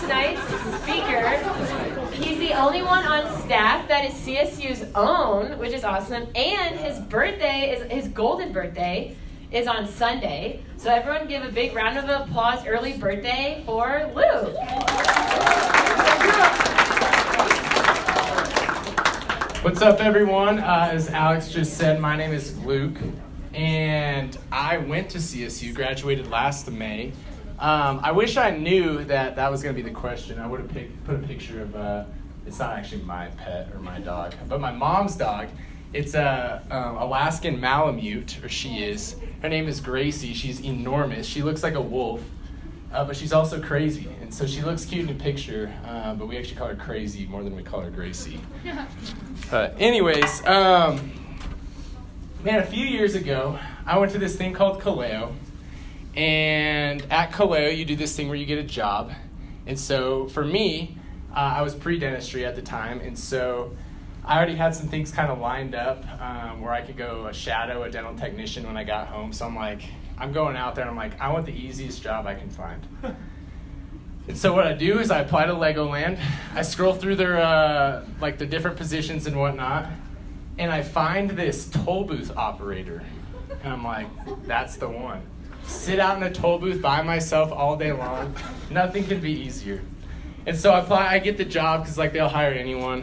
tonight's speaker. He's the only one on staff that is CSU's own, which is awesome. And his golden birthday is on Sunday. So everyone give a big round of applause, early birthday for Luke. What's up, everyone? As Alex just said, my name is Luke, and I went to CSU, graduated last May. I wish I knew that was going to be the question. I would have put a picture of, it's not actually my pet or my dog, but my mom's dog. It's a Alaskan Malamute, or she is. Her name is Gracie. She's enormous. She looks like a wolf, but she's also crazy. And so she looks cute in a picture, but we actually call her Crazy more than we call her Gracie. Anyways, man, a few years ago, I went to this thing called Kaleo. And at Kaleo, you do this thing where you get a job. And so for me, I was pre-dentistry at the time. And so I already had some things kind of lined up where I could go shadow a dental technician when I got home. So I'm going out there and I'm like, I want the easiest job I can find. And so what I do is I apply to Legoland. I scroll through their the different positions and whatnot. And I find this toll booth operator. And I'm like, that's the one. Sit out in a toll booth by myself all day long. Nothing could be easier. And so I get the job because they'll hire anyone.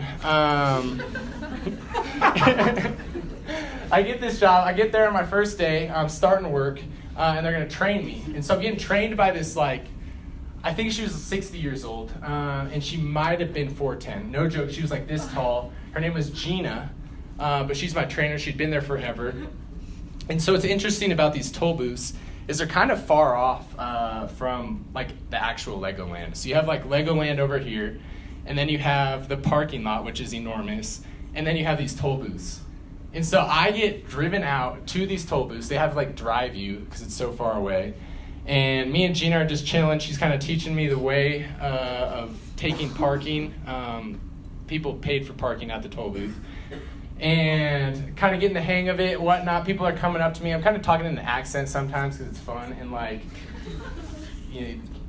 I get this job. I get there on my first day. I'm starting work, and they're going to train me. And so I'm getting trained by this, I think she was 60 years old, and she might have been 4'10". No joke, she was this tall. Her name was Gina, but she's my trainer. She'd been there forever. And so what's interesting about these toll booths is they're kind of far off from the actual Legoland. So you have Legoland over here, and then you have the parking lot, which is enormous, and then you have these toll booths. And so I get driven out to these toll booths. They have drive-you because it's so far away. And me and Gina are just chilling. She's kind of teaching me the way of taking parking. People paid for parking at the toll booth. And kind of getting the hang of it, whatnot. People are coming up to me. I'm kind of talking in the accent sometimes because it's fun. And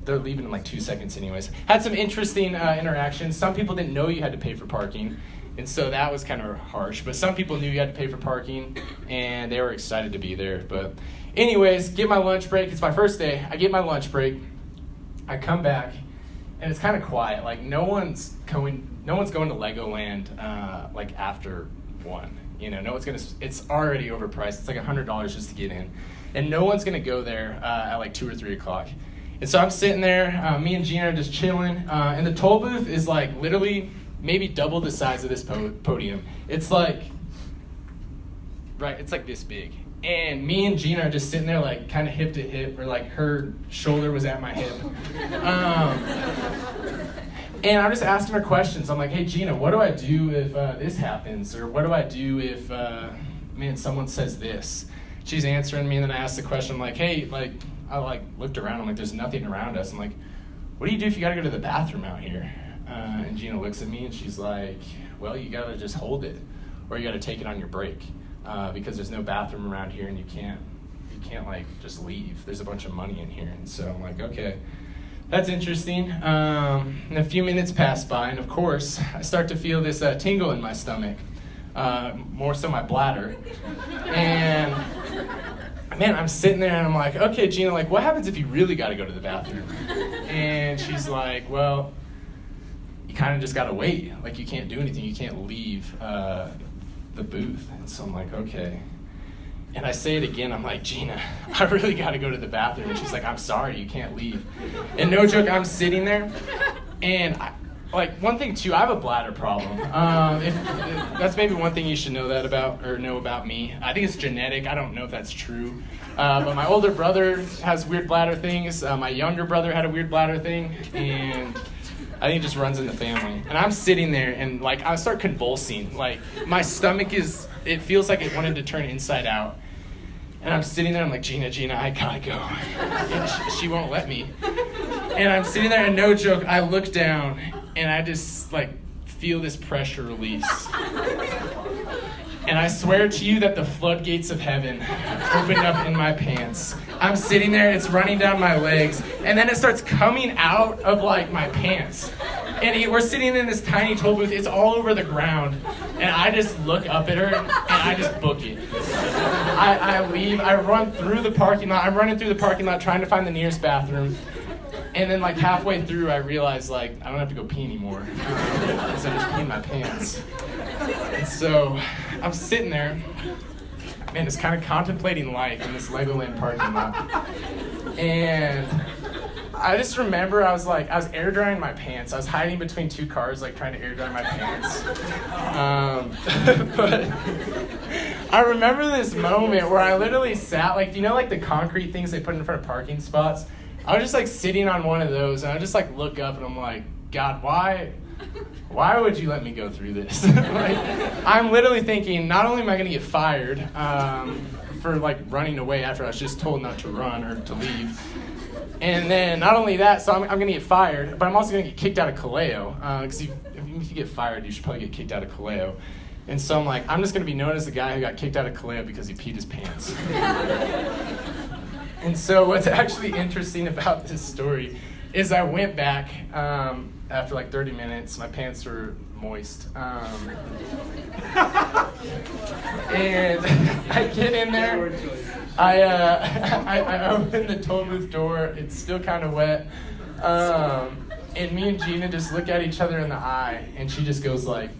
they're leaving in 2 seconds anyways. Had some interesting interactions. Some people didn't know you had to pay for parking. And so that was kind of harsh. But some people knew you had to pay for parking. And they were excited to be there. But anyways, get my lunch break. It's my first day. I get my lunch break. I come back. And it's kind of quiet. No one's going to Legoland after 1. No one's it's already overpriced. It's $100 just to get in. And no one's going to go there at 2 or 3 o'clock. And so I'm sitting there, me and Gina are just chilling. And the toll booth is literally maybe double the size of this podium. It's it's this big. And me and Gina are just sitting there kind of hip to hip, or her shoulder was at my hip. And I'm just asking her questions. I'm like, hey, Gina, what do I do if this happens? Or what do I do if, someone says this? She's answering me, and then I ask the question. I'm like, hey, I looked around. I'm like, there's nothing around us. I'm like, what do you do if you got to go to the bathroom out here? And Gina looks at me, and she's like, well, you got to just hold it, or you got to take it on your break, because there's no bathroom around here, and you can't just leave. There's a bunch of money in here. And so I'm like, okay. That's interesting. And a few minutes pass by, and of course, I start to feel this tingle in my stomach, more so my bladder. And man, I'm sitting there, and I'm like, okay, Gina, what happens if you really got to go to the bathroom? And she's like, well, you kind of just got to wait. You can't do anything. You can't leave the booth. And so I'm like, okay. And I say it again, I'm like, Gina, I really got to go to the bathroom. And she's like, I'm sorry, you can't leave. And no joke, I'm sitting there, and one thing too, I have a bladder problem. That's maybe one thing you should know about me. I think it's genetic. I don't know if that's true. But my older brother has weird bladder things. My younger brother had a weird bladder thing, and I think it just runs in the family. And I'm sitting there, and I start convulsing. My stomach it feels like it wanted to turn inside out. And I'm sitting there, I'm like, Gina, I gotta go. And she won't let me. And I'm sitting there, and no joke, I look down, and I just feel this pressure release. And And I swear to you that the floodgates of heaven opened up in my pants. I'm sitting there, it's running down my legs, and then it starts coming out of like my pants. And we're sitting in this tiny toll booth, it's all over the ground, and I just look up at her and I just book it. I leave, I run through the parking lot, I'm running through the parking lot trying to find the nearest bathroom. And then like halfway through, I realized like I don't have to go pee anymore because I just peed my pants. And so I'm sitting there, man, just kind of contemplating life in this Legoland parking lot. And I just remember I was air drying my pants. I was hiding between two cars, like trying to air dry my pants. But I remember this moment where I literally sat, like, you know, like the concrete things they put in front of parking spots? I was just like sitting on one of those, and I just like look up and I'm like, God, why would you let me go through this? Like, I'm literally thinking, not only am I going to get fired for like running away after I was just told not to run or to leave, and then not only that, so I'm going to get fired, but I'm also going to get kicked out of Kaleo, because if you get fired, you should probably get kicked out of Kaleo. And so I'm like, I'm just going to be known as the guy who got kicked out of Kaleo because he peed his pants. And so what's actually interesting about this story is I went back after like 30 minutes. My pants were moist. And I get in there. I open the toll booth door. It's still kind of wet. And me and Gina just look at each other in the eye, and she just goes like,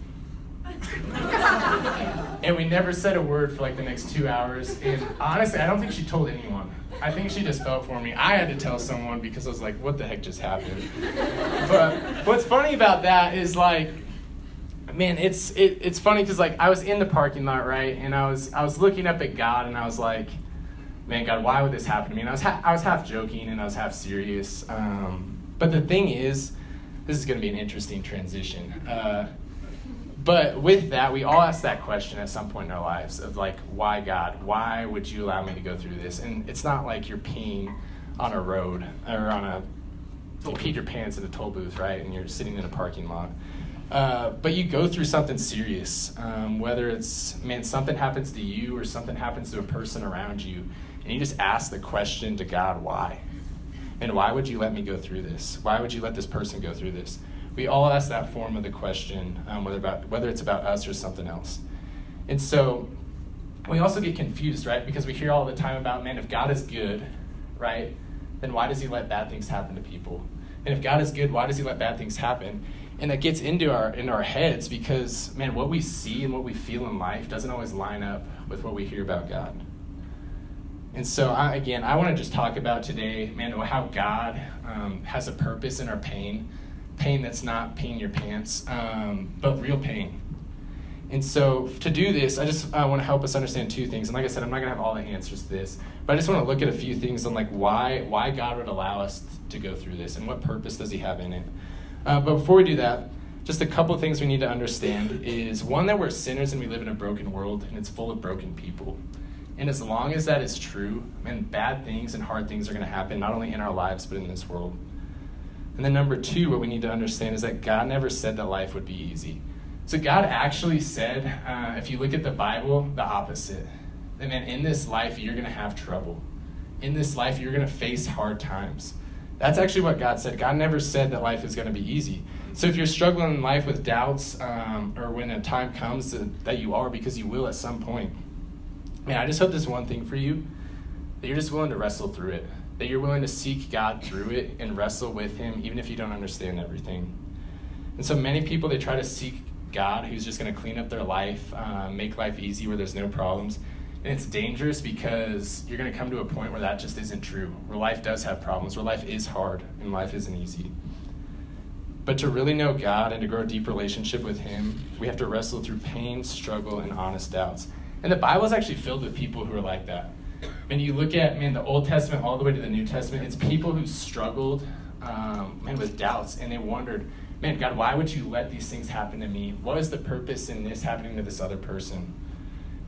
and we never said a word for like the next 2 hours. And honestly, I don't think she told anyone. I think she just felt for me. I had to tell someone because I was like, what the heck just happened? But what's funny about that is like, man, it's funny because like I was in the parking lot, right? And I was looking up at God, and I was like, man, God, why would this happen to me? And I was half joking and I was half serious. But the thing is, this is going to be an interesting transition. But with that, we all ask that question at some point in our lives of like, why God? Why would you allow me to go through this? And it's not like you're peeing on a road or you peed your pants in a toll booth, right? And you're sitting in a parking lot. But you go through something serious, whether it's, man, something happens to you or something happens to a person around you. And you just ask the question to God, why? And why would you let me go through this? Why would you let this person go through this? We all ask that form of the question, whether it's about us or something else. And so we also get confused, right? Because we hear all the time about, man, if God is good, right, then why does he let bad things happen to people? And if God is good, why does he let bad things happen? And that gets into our heads because, man, what we see and what we feel in life doesn't always line up with what we hear about God. And so, I want to just talk about today, man, how God has a purpose in our pain that's not peeing your pants, but real pain. And so to do this, I just want to help us understand two things. And like I said, I'm not going to have all the answers to this, but I just want to look at a few things on like why God would allow us to go through this and what purpose does he have in it. But before we do that, just a couple of things we need to understand is, one, that we're sinners and we live in a broken world and it's full of broken people. And as long as that is true, man, bad things and hard things are going to happen, not only in our lives, but in this world. And then number two, what we need to understand is that God never said that life would be easy. So God actually said, if you look at the Bible, the opposite. That, man, in this life, you're going to have trouble. In this life, you're going to face hard times. That's actually what God said. God never said that life is going to be easy. So if you're struggling in life with doubts, or when a time comes that you are, because you will at some point, man, I just hope this one thing for you, that you're just willing to wrestle through it. That you're willing to seek God through it and wrestle with him, even if you don't understand everything. And so many people, they try to seek God who's just going to clean up their life, make life easy where there's no problems. And it's dangerous because you're going to come to a point where that just isn't true, where life does have problems, where life is hard and life isn't easy. But to really know God and to grow a deep relationship with him, we have to wrestle through pain, struggle, and honest doubts. And the Bible is actually filled with people who are like that. When you look at, man, the Old Testament all the way to the New Testament, it's people who struggled, with doubts, and they wondered, man, God, why would you let these things happen to me? What is the purpose in this happening to this other person?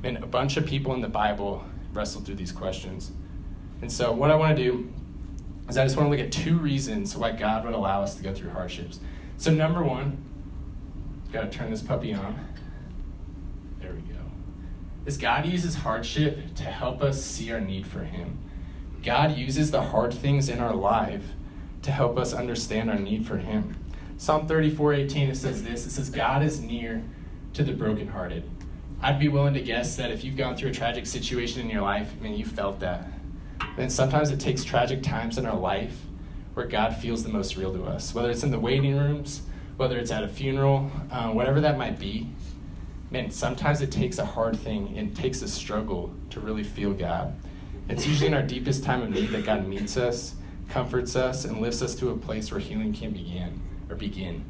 And a bunch of people in the Bible wrestled through these questions. And so what I want to do is I just want to look at two reasons why God would allow us to go through hardships. So number one, got to turn this puppy on. There we go. is God uses hardship to help us see our need for him. God uses the hard things in our life to help us understand our need for him. Psalm 34:18, it says this. It says, God is near to the brokenhearted. I'd be willing to guess that if you've gone through a tragic situation in your life, you felt that. And sometimes it takes tragic times in our life where God feels the most real to us, whether it's in the waiting rooms, whether it's at a funeral, whatever that might be. Sometimes it takes a hard thing and takes a struggle to really feel God. It's usually in our deepest time of need that God meets us, comforts us, and lifts us to a place where healing can begin.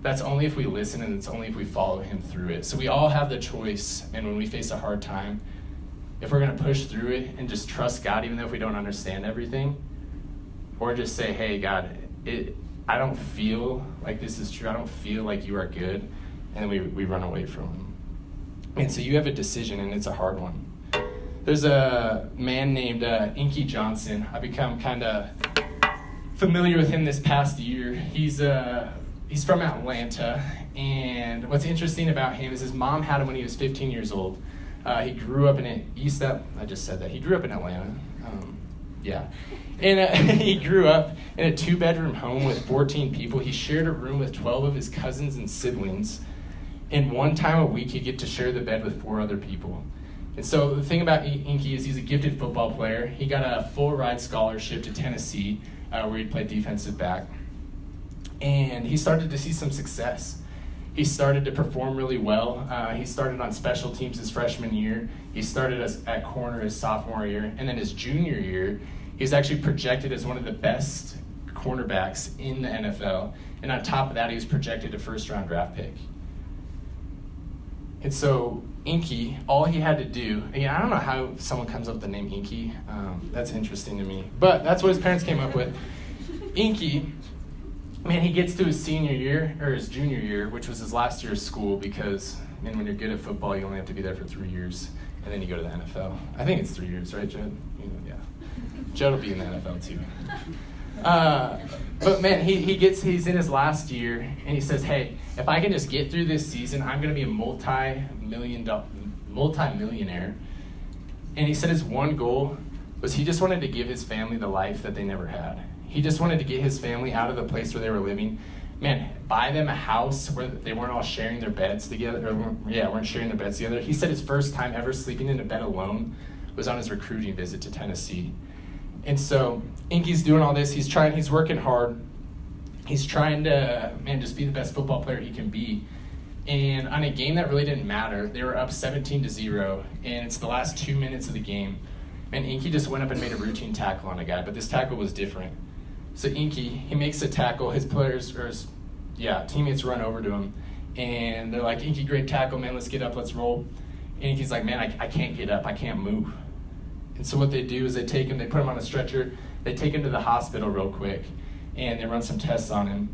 That's only if we listen, and it's only if we follow him through it. So we all have the choice, and when we face a hard time, if we're going to push through it and just trust God even though if we don't understand everything, or just say, hey, God, I don't feel like this is true. I don't feel like you are good. And then we run away from him. And so you have a decision, and it's a hard one. There's a man named Inky Johnson. I've become kind of familiar with him this past year. He's from Atlanta, and what's interesting about him is his mom had him when he was 15 years old. He grew up in He grew up in Atlanta. And he grew up in a 2-bedroom home with 14 people. He shared a room with 12 of his cousins and siblings. And one time a week, he'd get to share the bed with 4 other people. And so the thing about Inky is he's a gifted football player. He got a full-ride scholarship to Tennessee, where he'd play defensive back. And he started to see some success. He started to perform really well. He started on special teams his freshman year. He started at corner his sophomore year. And then his junior year, he's actually projected as one of the best cornerbacks in the NFL. And on top of that, he was projected a first-round draft pick. And so Inky, all he had to do, again, I don't know how someone comes up with the name Inky. That's interesting to me. But that's what his parents came up with. Inky, he gets to his senior year, or his junior year, which was his last year of school, because when you're good at football, you only have to be there for 3 years, and then you go to the NFL. I think it's 3 years, right, Judd? Yeah. Judd will be in the NFL too. But he's in his last year, and he says, hey, if I can just get through this season, I'm going to be a multi-millionaire. And he said his one goal was he just wanted to give his family the life that they never had. He just wanted to get his family out of the place where they were living. Buy them a house where they weren't all sharing their beds together, weren't sharing their beds together. He said his first time ever sleeping in a bed alone was on his recruiting visit to Tennessee. And so Inky's doing all this. He's working hard. He's trying to, just be the best football player he can be. And on a game that really didn't matter, they were up 17-0, and it's the last 2 minutes of the game. And Inky just went up and made a routine tackle on a guy, but this tackle was different. So Inky, he makes a tackle. His teammates run over to him, and they're like, Inky, great tackle, man. Let's get up, let's roll. And Inky's like, I can't get up, I can't move. And so what they do is they take him, they put him on a stretcher, they take him to the hospital real quick, and they run some tests on him.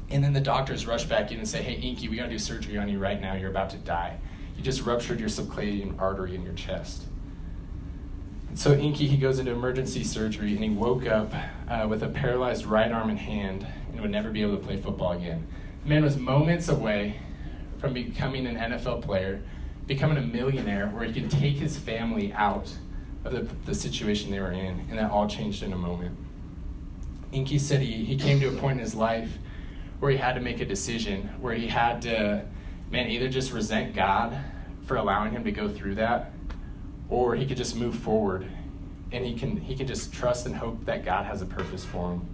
And then the doctors rush back in and say, hey, Inky, we got to do surgery on you right now. You're about to die. You just ruptured your subclavian artery in your chest. And so Inky, he goes into emergency surgery, and he woke up with a paralyzed right arm and hand and would never be able to play football again. The man was moments away from becoming an NFL player, becoming a millionaire where he could take his family out of the situation they were in, and that all changed in a moment. Inky said he came to a point in his life where he had to make a decision, where he had to, either just resent God for allowing him to go through that, or he could just move forward, and he can just trust and hope that God has a purpose for him.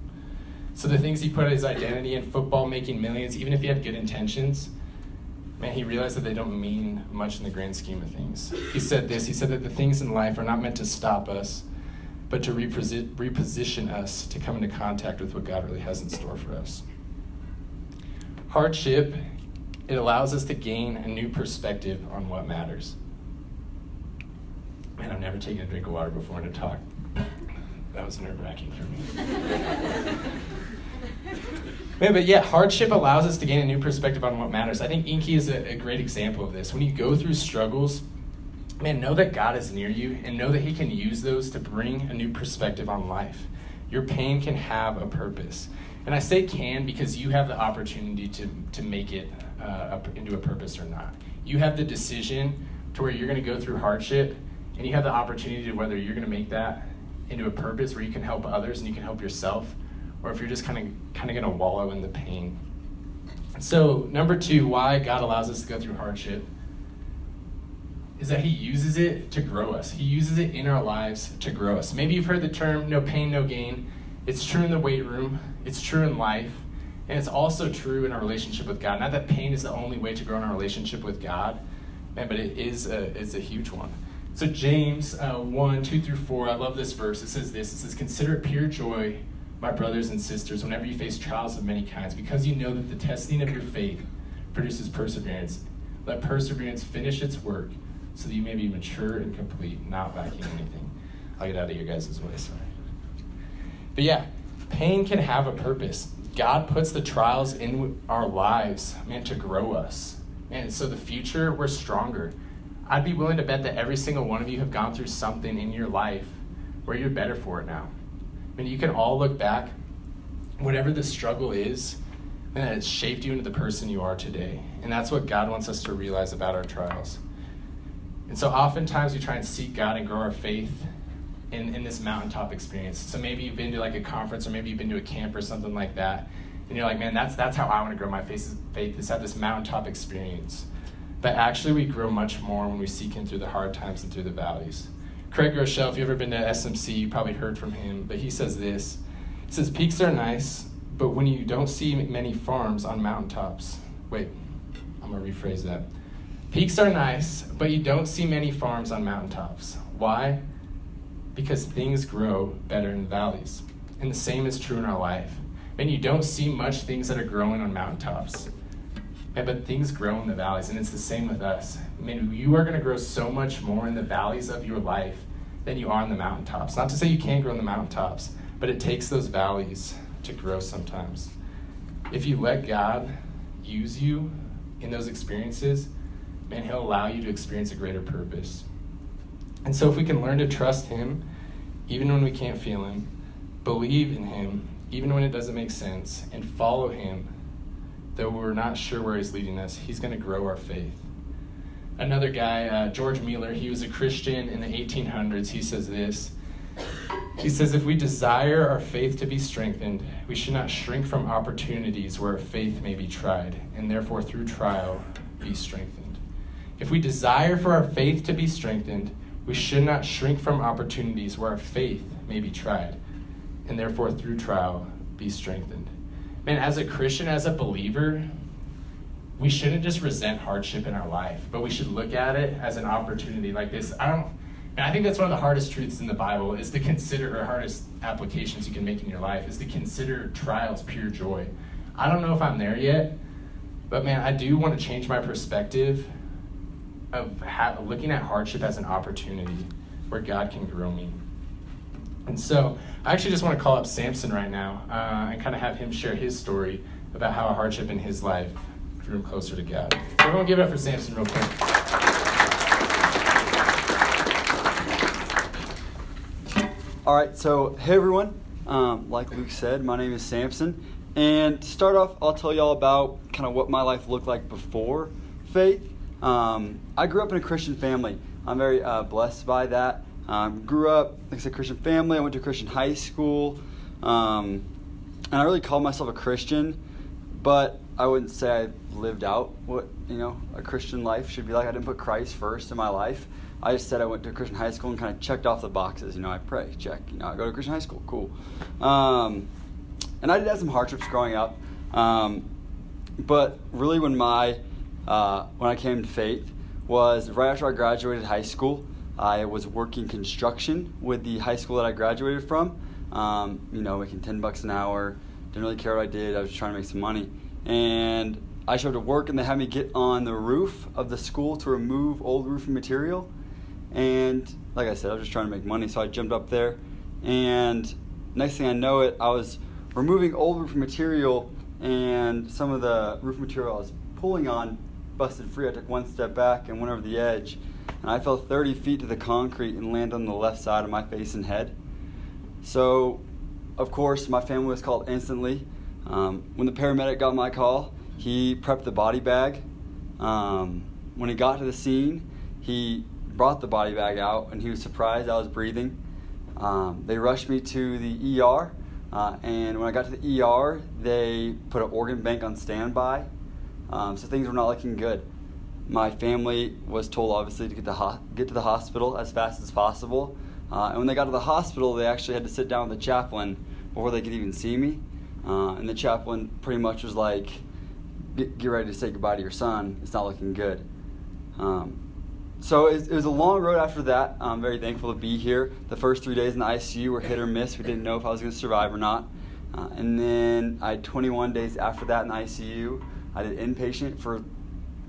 So the things he put his identity in, football, making millions, even if he had good intentions, he realized that they don't mean much in the grand scheme of things. He said that the things in life are not meant to stop us, but to reposition us to come into contact with what God really has in store for us. Hardship, it allows us to gain a new perspective on what matters. I've never taken a drink of water before to talk. That was nerve-wracking for me. Hardship allows us to gain a new perspective on what matters. I think Inky is a great example of this. When you go through struggles, know that God is near you, and know that he can use those to bring a new perspective on life. Your pain can have a purpose. And I say can because you have the opportunity to make it into a purpose or not. You have the decision to where you're going to go through hardship and you have the opportunity to whether you're going to make that into a purpose where you can help others and you can help yourself, or if you're just kind of going to wallow in the pain. So number 2, why God allows us to go through hardship is that he uses it to grow us. He uses it in our lives to grow us. Maybe you've heard the term no pain, no gain. It's true in the weight room. It's true in life. And it's also true in our relationship with God. Not that pain is the only way to grow in our relationship with God, man, but it's a huge one. So James 1, 2 through 4, I love this verse. It says, consider it pure joy, my brothers and sisters, whenever you face trials of many kinds, because you know that the testing of your faith produces perseverance. Let perseverance finish its work, so that you may be mature and complete, not lacking anything. I'll get out of your guys' way, sorry. But yeah, pain can have a purpose. God puts the trials in our lives, man, to grow us. Man, so the future, we're stronger. I'd be willing to bet that every single one of you have gone through something in your life where you're better for it now. I mean, you can all look back, whatever the struggle is, and it's shaped you into the person you are today. And that's what God wants us to realize about our trials. And so oftentimes we try and seek God and grow our faith in this mountaintop experience. So maybe you've been to like a conference, or maybe you've been to a camp or something like that, and you're like, man, that's how I want to grow my faith, is have this mountaintop experience. But actually we grow much more when we seek him through the hard times and through the valleys. Craig Rochelle, if you've ever been to SMC, you probably heard from him, but he says this. He says, peaks are nice, but when you don't see many farms on mountaintops. Wait, I'm going to rephrase that. Peaks are nice, but you don't see many farms on mountaintops. Why? Because things grow better in valleys. And the same is true in our life. And you don't see much things that are growing on mountaintops. But things grow in the valleys, and it's the same with us. I mean, you are going to grow so much more in the valleys of your life than you are in the mountaintops. Not to say you can't grow in the mountaintops, but it takes those valleys to grow sometimes. If you let God use you in those experiences, man, he'll allow you to experience a greater purpose. And so if we can learn to trust him, even when we can't feel him, believe in him, even when it doesn't make sense, and follow him, though we're not sure where he's leading us, he's going to grow our faith. Another guy, George Mueller, he was a Christian in the 1800s. He says this. He says, if we desire our faith to be strengthened, we should not shrink from opportunities where our faith may be tried, and therefore through trial be strengthened. If we desire for our faith to be strengthened, we should not shrink from opportunities where our faith may be tried, and therefore through trial be strengthened. Man, as a Christian, as a believer, we shouldn't just resent hardship in our life, but we should look at it as an opportunity like this. And I think that's one of the hardest truths in the Bible, is to consider, or hardest applications you can make in your life, is to consider trials pure joy. I don't know if I'm there yet, but man, I do want to change my perspective of looking at hardship as an opportunity where God can grow me. And so I actually just want to call up Sampson right now and kind of have him share his story about how a hardship in his life drew him closer to God. So everyone give it up for Sampson real quick. All right, so hey everyone. Like Luke said, my name is Sampson. And to start off, I'll tell you all about kind of what my life looked like before faith. I grew up in a Christian family. I'm very blessed by that. Grew up, like I said, Christian family. I went to Christian high school. And I really called myself a Christian, but I wouldn't say I lived out what, a Christian life should be like. I didn't put Christ first in my life. I just said I went to Christian high school and kind of checked off the boxes. I pray, check. I go to Christian high school, cool. And I did have some hardships growing up. But really when I came to faith was right after I graduated high school. I was working construction with the high school that I graduated from, making $10 an hour. Didn't really care what I did. I was just trying to make some money. And I showed up to work, and they had me get on the roof of the school to remove old roofing material. And like I said, I was just trying to make money, so I jumped up there. And next thing I know I was removing old roofing material, and some of the roofing material I was pulling on busted free. I took one step back and went over the edge. And I fell 30 feet to the concrete and landed on the left side of my face and head. So, of course, my family was called instantly. When the paramedic got my call, he prepped the body bag. When he got to the scene, he brought the body bag out, and he was surprised I was breathing. They rushed me to the ER, and when I got to the ER, they put an organ bank on standby, so things were not looking good. My family was told, obviously, to get to the hospital as fast as possible, and when they got to the hospital, they actually had to sit down with the chaplain before they could even see me, and the chaplain pretty much was like, get ready to say goodbye to your son, it's not looking good. So it was a long road after that. I'm very thankful to be here. The first 3 days in the ICU were hit or miss. We didn't know if I was going to survive or not. And then I had 21 days after that in the ICU. I did inpatient for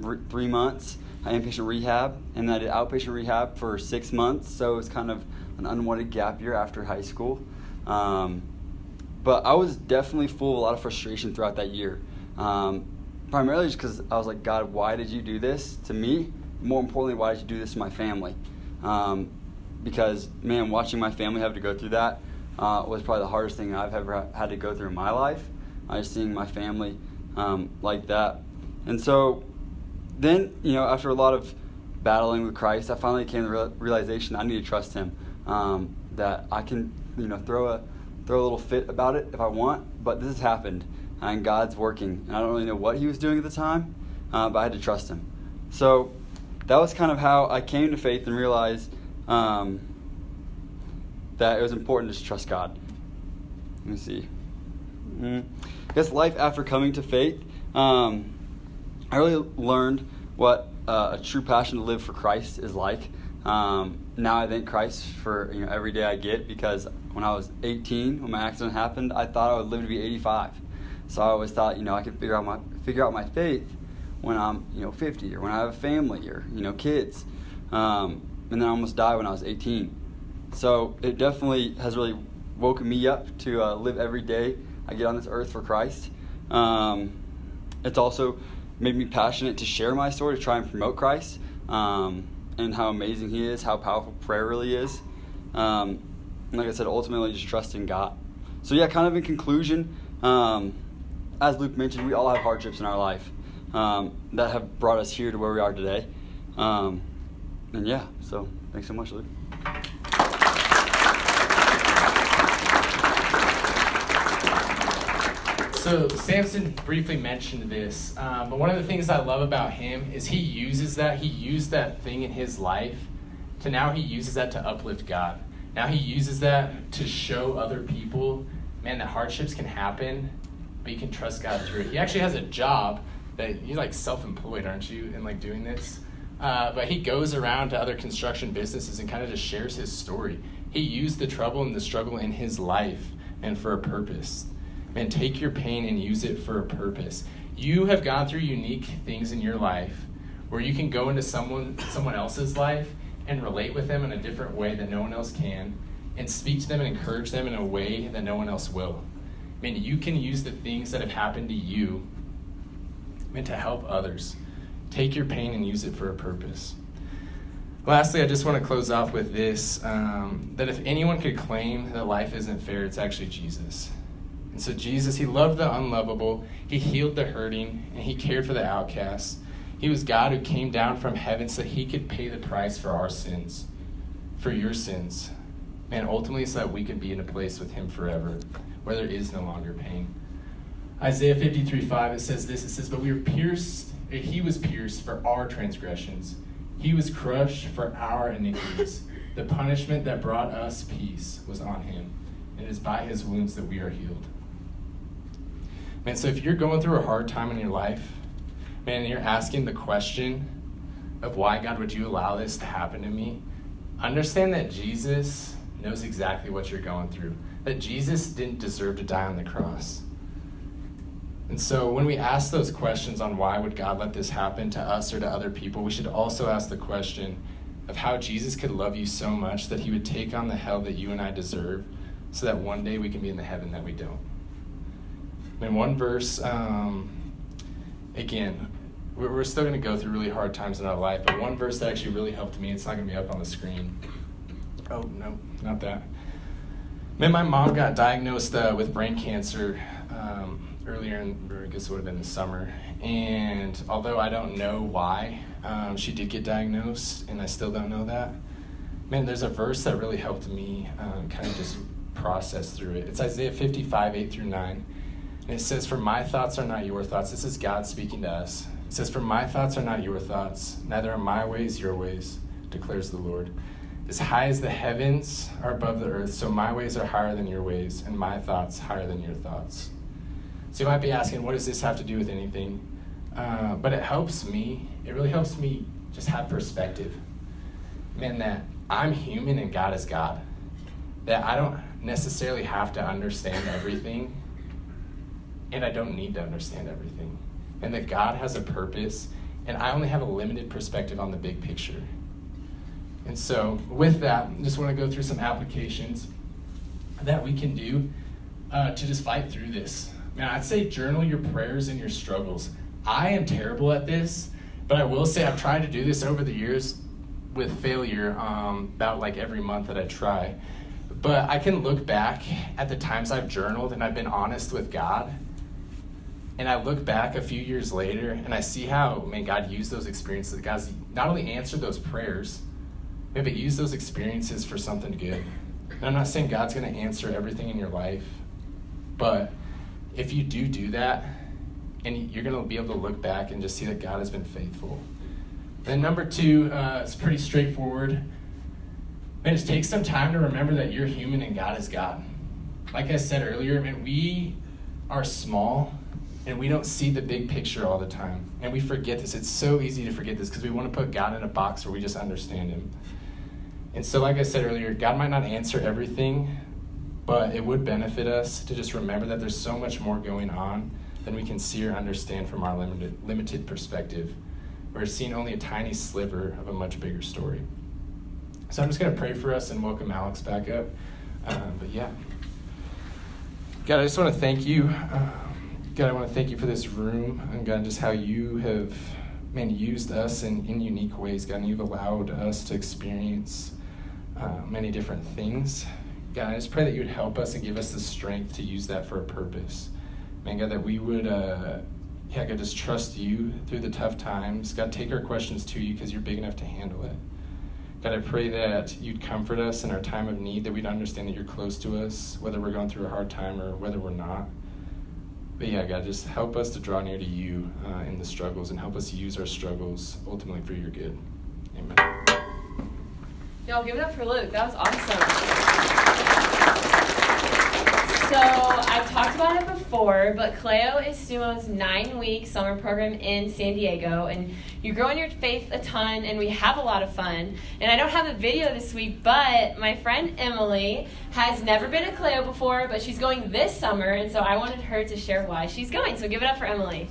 3 months, inpatient rehab, and then I did outpatient rehab for 6 months. So it was kind of an unwanted gap year after high school. But I was definitely full of a lot of frustration throughout that year. Primarily just because I was like, God, why did you do this to me? More importantly, why did you do this to my family? Because, man, watching my family have to go through that was probably the hardest thing I've ever had to go through in my life. Just seeing my family like that. And so then, after a lot of battling with Christ, I finally came to the realization I need to trust him. That I can, throw a little fit about it if I want, but this has happened, and God's working. And I don't really know what he was doing at the time, but I had to trust him. So that was kind of how I came to faith and realized that it was important to just trust God. Let me see. I guess life after coming to faith, I really learned what a true passion to live for Christ is like. Now I thank Christ for every day I get, because when I was 18, when my accident happened, I thought I would live to be 85. So I always thought I could figure out my faith when I'm 50, or when I have a family, or kids, and then I almost died when I was 18. So it definitely has really woken me up to live every day I get on this earth for Christ. It's also made me passionate to share my story, to try and promote Christ, and how amazing he is, how powerful prayer really is. And like I said, ultimately just trusting God. So yeah, kind of in conclusion, as Luke mentioned, we all have hardships in our life that have brought us here to where we are today. And yeah, so thanks so much, Luke. So Sampson briefly mentioned this, but one of the things I love about him is he used that thing in his life to now he uses that to uplift God. Now he uses that to show other people, man, that hardships can happen, but you can trust God through it. He actually has a job that you're like self-employed, aren't you, in like doing this? But he goes around to other construction businesses and kind of just shares his story. He used the trouble and the struggle in his life and for a purpose. Man, take your pain and use it for a purpose. You have gone through unique things in your life where you can go into someone else's life and relate with them in a different way that no one else can, and speak to them and encourage them in a way that no one else will. Man, you can use the things that have happened to you, man, to help others. Take your pain and use it for a purpose. Lastly, I just want to close off with this, that if anyone could claim that life isn't fair, it's actually Jesus. And so Jesus, he loved the unlovable, he healed the hurting, and he cared for the outcasts. He was God who came down from heaven so he could pay the price for our sins, for your sins. Man, ultimately so that we could be in a place with him forever, where there is no longer pain. Isaiah 53:5, it says this, it says, but he was pierced for our transgressions. He was crushed for our iniquities. The punishment that brought us peace was on him, and it is by his wounds that we are healed. Man, so if you're going through a hard time in your life, man, and you're asking the question of why, God, would you allow this to happen to me? Understand that Jesus knows exactly what you're going through, that Jesus didn't deserve to die on the cross. And so when we ask those questions on why would God let this happen to us or to other people, we should also ask the question of how Jesus could love you so much that he would take on the hell that you and I deserve so that one day we can be in the heaven that we don't. In one verse, again, we're still going to go through really hard times in our life, but one verse that actually really helped me, it's not going to be up on the screen. Oh, no, not that. Man, my mom got diagnosed with brain cancer earlier I guess it would have been the summer. And although I don't know why she did get diagnosed, and I still don't know that, man, there's a verse that really helped me kind of just process through it. It's Isaiah 55, 8-9. And it says, "For my thoughts are not your thoughts." This is God speaking to us. It says, "For my thoughts are not your thoughts, neither are my ways your ways, declares the Lord. As high as the heavens are above the earth, so my ways are higher than your ways, and my thoughts higher than your thoughts." So you might be asking, what does this have to do with anything? But it helps me. It really helps me just have perspective. Man, that I'm human and God is God. That I don't necessarily have to understand everything, and I don't need to understand everything. And that God has a purpose, and I only have a limited perspective on the big picture. And so with that, I just want to go through some applications that we can do to just fight through this. Man, I'd say journal your prayers and your struggles. I am terrible at this, but I will say I've tried to do this over the years with failure about like every month that I try. But I can look back at the times I've journaled and I've been honest with God. And I look back a few years later and I see how, man, God used those experiences. God's not only answered those prayers, but used those experiences for something good. And I'm not saying God's going to answer everything in your life, but if you do that, and you're going to be able to look back and just see that God has been faithful. Then number 2, it's pretty straightforward. Man, just take some time to remember that you're human and God is God. Like I said earlier, man, we are small and we don't see the big picture all the time. And we forget this. It's so easy to forget this because we want to put God in a box where we just understand him. And so like I said earlier, God might not answer everything, but it would benefit us to just remember that there's so much more going on than we can see or understand from our limited perspective. We're seeing only a tiny sliver of a much bigger story. So I'm just going to pray for us and welcome Alex back up. But yeah. God, I just want to thank you. God, I want to thank you for this room, and God, just how you have, man, used us in unique ways, God, and you've allowed us to experience many different things. God, I just pray that you would help us and give us the strength to use that for a purpose. Man, God, that we would, God, just trust you through the tough times. God, take our questions to you because you're big enough to handle it. God, I pray that you'd comfort us in our time of need, that we'd understand that you're close to us, whether we're going through a hard time or whether we're not. But yeah, God, just help us to draw near to you in the struggles, and help us use our struggles ultimately for your good. Amen. Y'all give it up for Luke. That was awesome. So I've talked about it before, but CSU StuMo's 9-week summer program in San Diego, and you grow in your faith a ton, and we have a lot of fun. And I don't have a video this week, but my friend Emily has never been to CSU before, but she's going this summer, and so I wanted her to share why she's going. So give it up for Emily.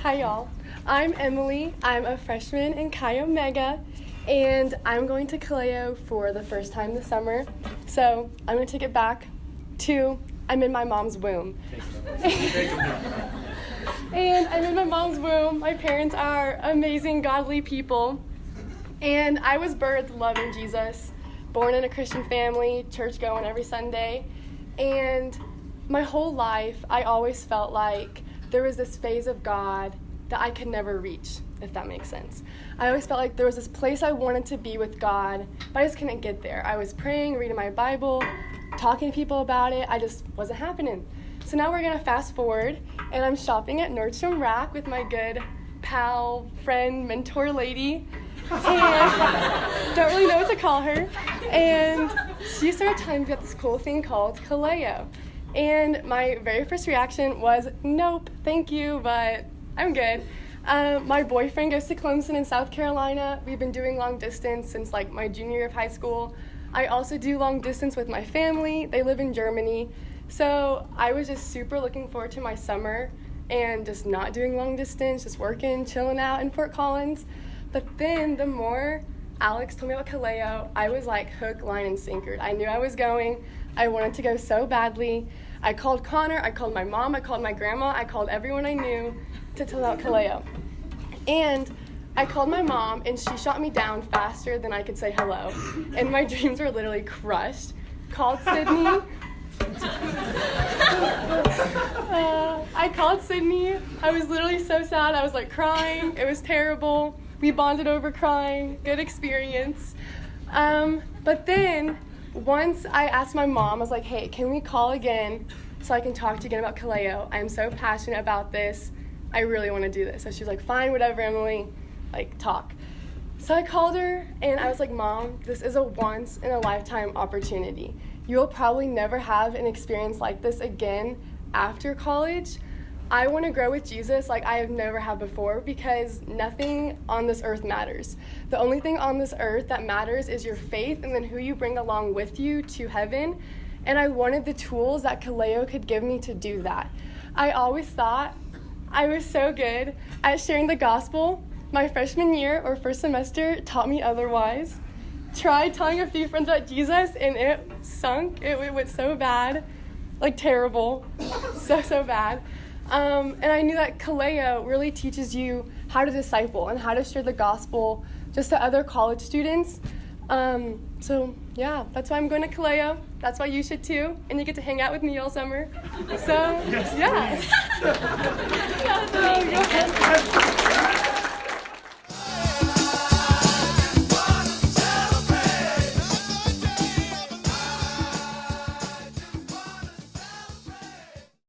Hi, y'all. I'm Emily. I'm a freshman in Chi Omega, and I'm going to CSU for the first time this summer. So I'm going to take it back to I'm in my mom's womb. And I'm in my mom's womb. My parents are amazing, godly people. And I was birthed loving Jesus, born in a Christian family, church going every Sunday. And my whole life, I always felt like there was this phase of God that I could never reach, if that makes sense. I always felt like there was this place I wanted to be with God, but I just couldn't get there. I was praying, reading my Bible, talking to people about it. I just wasn't happening. So now we're going to fast forward, and I'm shopping at Nordstrom Rack with my good pal, friend, mentor lady, and don't really know what to call her. And she started telling me about this cool thing called CSU. And my very first reaction was, nope, thank you, but I'm good. My boyfriend goes to Clemson in South Carolina. We've been doing long distance since like my junior year of high school. I also do long distance with my family. They live in Germany. So I was just super looking forward to my summer and just not doing long distance, just working, chilling out in Fort Collins. But then the more Alex told me about CSU, I was like hook, line, and sinker. I knew I was going. I wanted to go so badly. I called Connor, I called my mom, I called my grandma, I called everyone I knew to tell about CSU. And I called my mom, and she shot me down faster than I could say hello. And my dreams were literally crushed. Called Sydney, I called Sydney. I was literally so sad. I was like crying. It was terrible. We bonded over crying. Good experience. But then once I asked my mom, I was like, hey, can we call again so I can talk to you again about Kaleo? I'm so passionate about this. I really want to do this. So she was like, fine, whatever, Emily, like talk. So I called her and I was like, Mom, this is a once in a lifetime opportunity. You'll probably never have an experience like this again after college. I want to grow with Jesus like I have never had before because nothing on this earth matters. The only thing on this earth that matters is your faith and then who you bring along with you to heaven. And I wanted the tools that Kaleo could give me to do that. I always thought I was so good at sharing the gospel. My freshman year or first semester taught me otherwise. Tried telling a few friends about Jesus and it sunk. It went so bad, like terrible, so bad. And I knew that Kaleo really teaches you how to disciple and how to share the gospel just to other college students. So yeah, that's why I'm going to Kaleo. That's why you should too. And you get to hang out with me all summer. So yeah. Yes,